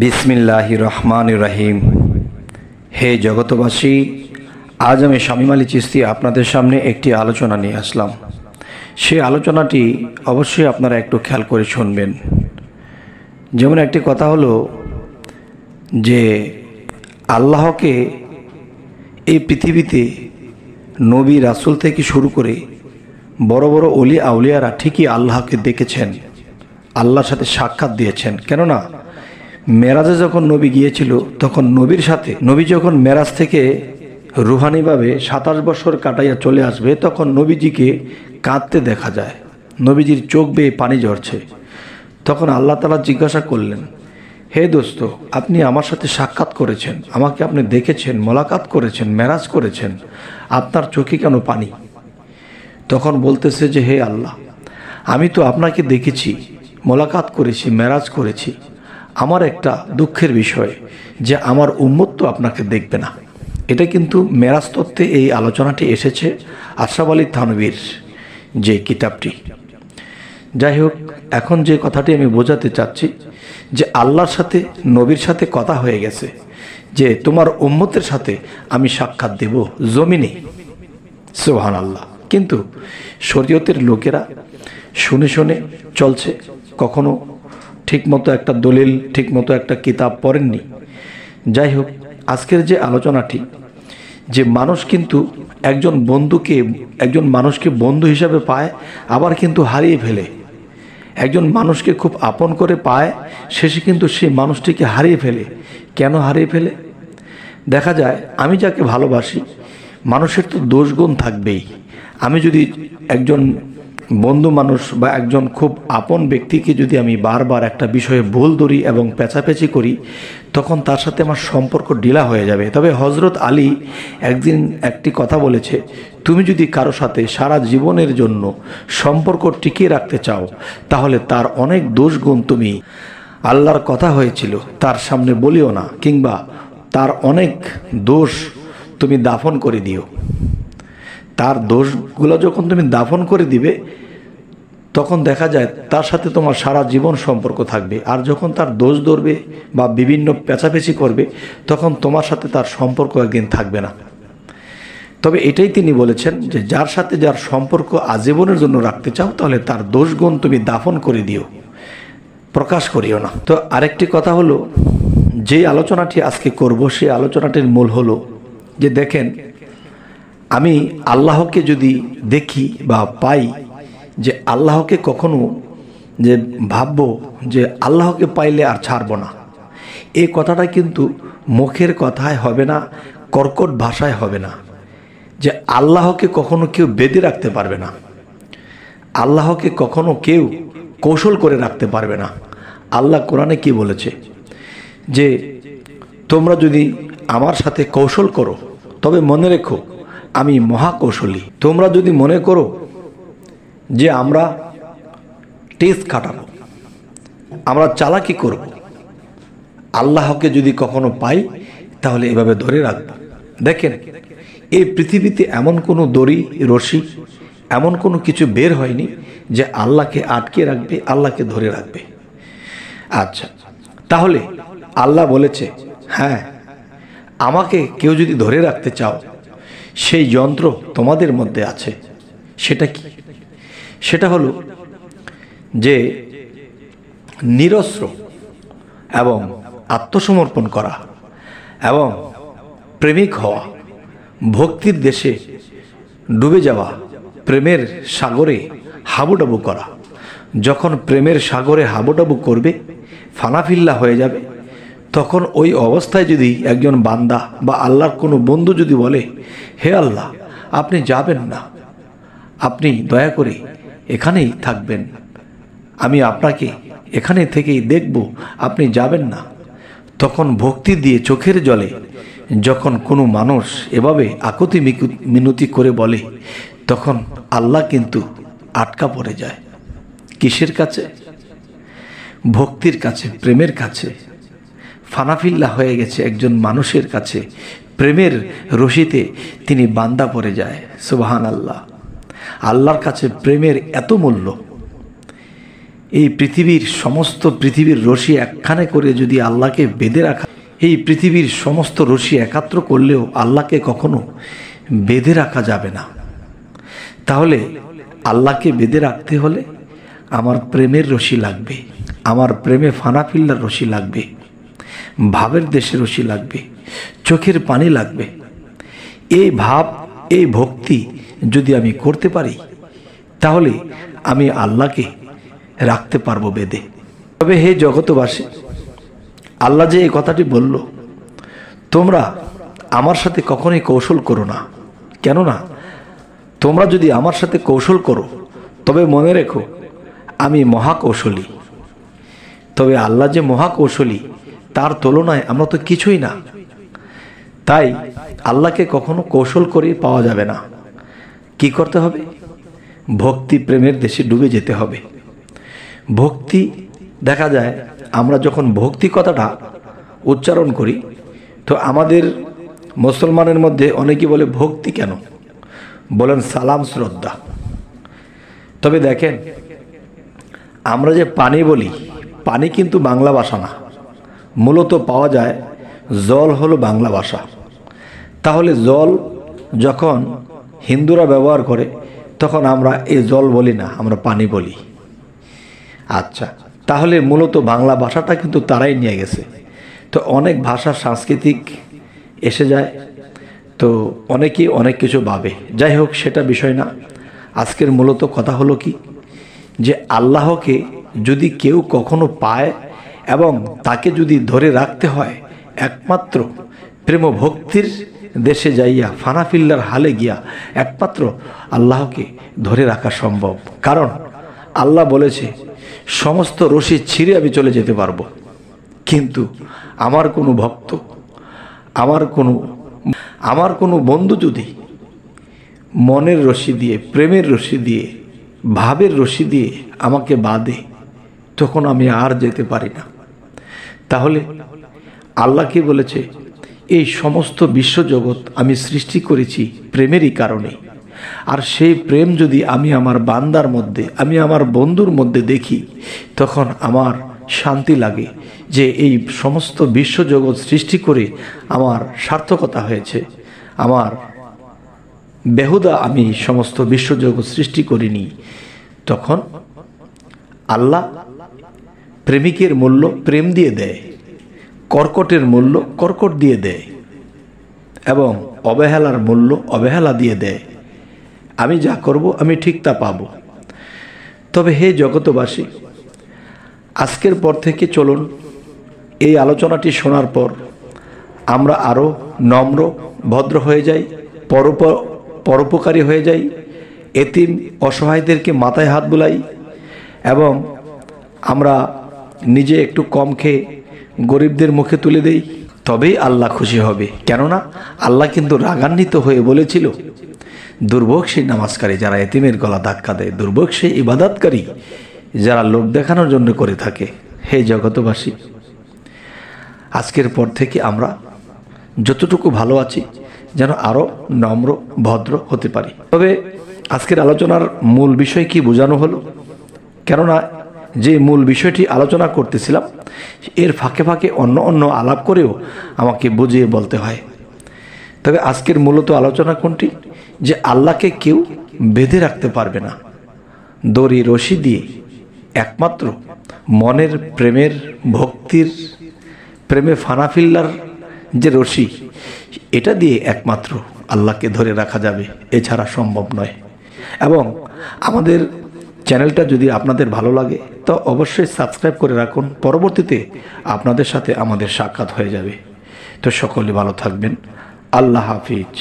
বিসমিল্লাহির রহমানির রহিম। হে জগতবাসী, আজ আমি শামীম আলী চিশতি আপনাদের সামনে একটি আলোচনা নিয়ে আসলাম। সেই আলোচনাটি অবশ্যই আপনারা একটু খেয়াল করে শুনবেন। যেমন একটি কথা হলো যে আল্লাহকে এই পৃথিবীতে নবী রাসূল থেকে শুরু করে বড় বড় ওলি আউলিয়ারা ঠিকই আল্লাহকে দেখেছেন, আল্লাহর সাথে সাক্ষাৎ দিয়েছেন। কেননা মেরাজে যখন নবী গিয়েছিল তখন নবী যখন মেরাজ থেকে রুহানিভাবে 27 বছর কাটাইয়া চলে আসবে, তখন নবীজিকে কাঁদতে দেখা যায়, নবীজির চোখ বেয়ে পানি ঝরছে। তখন আল্লাহ তাআলা জিজ্ঞাসা করলেন, হে দোস্ত, আপনি আমার সাথে সাক্ষাৎ করেছেন, আমাকে আপনি দেখেছেন, মোলাকাত করেছেন, মেরাজ করেছেন, আপনার চোখে কেন পানি? তখন বলতেছে যে হে আল্লাহ, আমি তো আপনাকে দেখেছি, মোলাকাত করেছি, মেরাজ করেছি। আমার একটা দুঃখের বিষয় যে আমার উম্মত তো আপনাকে দেখবে না। এটা কিন্তু মেরাজ তত্ত্বে এই আলোচনাটি এসেছে আশরাফ আলী থানভীর যে কিতাবটি। যাই হোক, এখন যে কথাটি আমি বোঝাতে চাচ্ছি যে আল্লাহর সাথে নবীর সাথে কথা হয়ে গেছে যে তোমার উম্মতের সাথে আমি সাক্ষাৎ দেব জমিনে। সুবহানাল্লাহ। কিন্তু শরীয়তের লোকেরা শুনে শুনে চলছে, কখনো ঠিকমতো একটা দলিল, ঠিকমতো একটা কিতাব পড়েননি। যাই হোক, আজকের যে আলোচনাটি, যে মানুষ কিন্তু একজন মানুষকে বন্ধু হিসাবে পায়, আবার কিন্তু হারিয়ে ফেলে। একজন মানুষকে খুব আপন করে পায়, শেষে কিন্তু সেই মানুষটিকে হারিয়ে ফেলে। কেন হারিয়ে ফেলে? দেখা যায় আমি যাকে ভালোবাসি, মানুষের তো দোষগুণ থাকবেই। আমি যদি একজন বন্ধু মানুষ বা একজন খুব আপন ব্যক্তিকে যদি আমি বারবার একটা বিষয়ে ভুল ধরি এবং পেঁচাপেচি করি, তখন তার সাথে আমার সম্পর্ক ঢিলা হয়ে যাবে। তবে হযরত আলী একদিন একটি কথা বলেছে, তুমি যদি কারো সাথে সারা জীবনের জন্য সম্পর্ক টিকিয়ে রাখতে চাও, তাহলে তার অনেক দোষগুণ তুমি, আল্লাহর কথা হয়েছিল, তার সামনে বলিও না, কিংবা তার অনেক দোষ তুমি দাফন করে দিও। তার দোষগুলো যখন তুমি দাফন করে দিবে, তখন দেখা যায় তার সাথে তোমার সারা জীবন সম্পর্ক থাকবে। আর যখন তার দোষ ধরবে বা বিভিন্ন পেঁচাপেচি করবে, তখন তোমার সাথে তার সম্পর্ক একদিন থাকবে না। তবে এটাই তিনি বলেছেন যে যার সাথে যার সম্পর্ক আজীবনের জন্য রাখতে চাও, তাহলে তার দোষগুণ তুমি দাফন করে দিও, প্রকাশ করিও না। তো আরেকটি কথা হলো, যে আলোচনাটি আজকে করব, সেই আলোচনাটির মূল হলো যে দেখেন, আমি আল্লাহকে যদি দেখি বা পাই, যে আল্লাহকে কখনো যে ভাববো যে আল্লাহকে পাইলে আর ছাড়বো না, এই কথাটা কিন্তু মুখের কথায় হবে না, কর্কট ভাষায় হবে না। যে আল্লাহকে কখনো কেউ বেঁধে রাখতে পারবে না, আল্লাহকে কখনো কেউ কৌশল করে রাখতে পারবে না। আল্লাহ কোরআনে কি বলেছে? যে তোমরা যদি আমার সাথে কৌশল করো, তবে মনে রেখো আমি মহাকৌশলী। তোমরা যদি মনে করো যে আমরা টেস্ট খাটাবো, আমরা চালাকি করব, আল্লাহকে যদি কখনো পাই, তাহলে এভাবে ধরে রাখবো। দেখেন, এই পৃথিবীতে এমন কোনো দড়ি, রশি, এমন কোনো কিছু বের হয়নি যে আল্লাহকে আটকে রাখবে, আল্লাহকে ধরে রাখবে। আচ্ছা, তাহলে আল্লাহ বলেছে, হ্যাঁ, আমাকে কেউ যদি ধরে রাখতে চাও, সেই যন্ত্র তোমাদের মধ্যে আছে। সেটা কি? সেটা হলো যে নিরস্ত্র এবং আত্মসমর্পণ করা এবং প্রেমিক হওয়া, ভক্তির দেশে ডুবে যাওয়া, প্রেমের সাগরে হাবুডাবু করা। যখন প্রেমের সাগরে হাবুডাবু করবে, ফানাফিল্লা হয়ে যাবে, তখন ওই অবস্থায় যদি একজন বান্দা বা আল্লাহর কোনো বন্ধু যদি বলে, হে আল্লাহ, আপনি যাবেন না, আপনি দয়া করে এখানেই থাকবেন, আমি আপনাকে এখানে থেকেই দেখব, আপনি যাবেন না, তখন ভক্তি দিয়ে চোখের জলে যখন কোনো মানুষ এভাবে আকুতি মিনতি করে বলে, তখন আল্লাহ কিন্তু আটকা পড়ে যায়। কিসের কাছে? ভক্তির কাছে, প্রেমের কাছে। ফানাফিল্লা হয়ে গেছে একজন মানুষের কাছে, প্রেমের রশিতে তিনি বান্দা পড়ে যায়। সুবহানাল্লাহ। আল্লাহর কাছে প্রেমের এত মূল্য এই পৃথিবীর রশি একখানে করে যদি আল্লাহকে বেঁধে রাখা, এই পৃথিবীর সমস্ত রশি একাত্র করলেও আল্লাহকে কখনো বেঁধে রাখা যাবে না। তাহলে আল্লাহকে বেঁধে রাখতে হলে আমার প্রেমের রশি লাগবে, আমার প্রেমে ফানাফিল্লার রশি লাগবে, ভাবের দেশে রশি লাগবে, চোখের পানি লাগবে। এই ভাব, এই ভক্তি যদি আমি করতে পারি তাহলে আমি আল্লাহকে রাখতে পারবো বেঁধে। তবে হে জগতবাসী, আল্লাহ যে এই কথাটি বলল, তোমরা আমার সাথে কখনোই কৌশল করো না, কেননা তোমরা যদি আমার সাথে কৌশল করো তবে মনে রেখো আমি মহাকৌশলী। তবে আল্লাহ যে মহাকৌশলী তার তুলনায় আমরা তো কিছুই না। তাই আল্লাহকে কখনো কৌশল করে পাওয়া যাবে না। কি করতে হবে? ভক্তি প্রেমের দেশে ডুবে যেতে হবে। ভক্তি, দেখা যায় আমরা যখন ভক্তি কথাটা উচ্চারণ করি তো আমাদের মুসলমানের মধ্যে অনেকে বলে ভক্তি কেন, বলেন সালাম শ্রদ্ধা। তবে দেখেন, আমরা যে পানি বলি, পানি কিন্তু বাংলা ভাষা না, মূলত পাওয়া যায় জল হলো বাংলা ভাষা। তাহলে জল যখন হিন্দুরা ব্যবহার করে তখন আমরা এই জল বলি না, আমরা পানি বলি। আচ্ছা, তাহলে মূলত বাংলা ভাষাটা কিন্তু তারাই নিয়ে গেছে। তো অনেক ভাষা সাংস্কৃতিক এসে যায়, তো অনেকেই অনেক কিছু ভাবে। যাই হোক, সেটা বিষয় না। আজকের মূলত কথা হলো কি, যে আল্লাহকে যদি কেউ কখনো পায় এবং তাকে যদি ধরে রাখতে হয়, একমাত্র প্রেম ভক্তির দেশে যাইয়া ফানাফিল্লার হালে গিয়া একমাত্র আল্লাহকে ধরে রাখা সম্ভব। কারণ আল্লাহ বলেছে সমস্ত রশি ছিঁড়ে আমি চলে যেতে পারবো, কিন্তু আমার কোনো ভক্ত, আমার কোনো বন্ধু যদি মনের রশি দিয়ে, প্রেমের রশি দিয়ে, ভাবের রশি দিয়ে আমাকে বাঁধে, তখন আমি আর যেতে পারি না। তাহলে আল্লাহ কি বলেছে? এই সমস্ত বিশ্বজগৎ আমি সৃষ্টি করেছি প্রেমেরই কারণে। আর সেই প্রেম যদি আমি আমার বান্দার মধ্যে, আমি আমার বন্ধুর মধ্যে দেখি, তখন আমার শান্তি লাগে যে এই সমস্ত বিশ্বজগৎ সৃষ্টি করে আমার সার্থকতা হয়েছে। আমার বেহুদা আমি সমস্ত বিশ্বজগৎ সৃষ্টি করিনি। তখন আল্লাহ প্রেমিকের মূল্য প্রেম দিয়ে দেয়, কর্কটের মূল্য কর্কট দিয়ে দেয়, এবং অবহেলার মূল্য অবহেলা দিয়ে দেয়। আমি যা করব আমি ঠিক তা পাব। তবে হে জগতবাসী, আজকের পর থেকে চলুন এই আলোচনাটি শোনার পর আমরা আরও নম্র ভদ্র হয়ে যাই, পরোপকারী হয়ে যাই, এতিম অসহায়দেরকে মাথায় হাত বুলাই, এবং আমরা নিজে একটু কম খেয়ে গরিবদের মুখে তুলে দেই। তবেই আল্লাহ খুশি হবে। কেননা আল্লাহ কিন্তু রাগান্বিত হয়ে বলেছিল, দুর্ভোগ সেই নামাজকারী যারা এতিমের গলা ধাক্কা দেয়, দুর্ভোগ সেই ইবাদতকারী যারা লোক দেখানোর জন্য করে থাকে। হে জগতবাসী, আজকের পর থেকে আমরা যতটুকু ভালো আছি যেন আরও নম্র ভদ্র হতে পারি। তবে আজকের আলোচনার মূল বিষয় কি বোঝানো হলো? কেননা যে মূল বিষয়টি আলোচনা করতেছিলাম এর ফাঁকে ফাঁকে অন্য আলাপ করেও আমাকে বুঝিয়ে বলতে হয়। তবে আজকের মূলত আলোচনা কোনটি? যে আল্লাহকে কেউ বেঁধে রাখতে পারবে না। দড়ি রশি দিয়ে একমাত্র মনের প্রেমের, ভক্তির, প্রেমে ফানাফিল্লার যে রশি, এটা দিয়ে একমাত্র আল্লাহকে ধরে রাখা যাবে, এছাড়া সম্ভব নয়। এবং আমাদের চ্যানেলটা যদি আপনাদের ভালো লাগে তো অবশ্যই সাবস্ক্রাইব করে রাখুন, পরবর্তীতে আপনাদের সাথে আমাদের সাক্ষাৎ হয়ে যাবে। তো সকলে ভালো থাকবেন। আল্লাহ হাফিজ।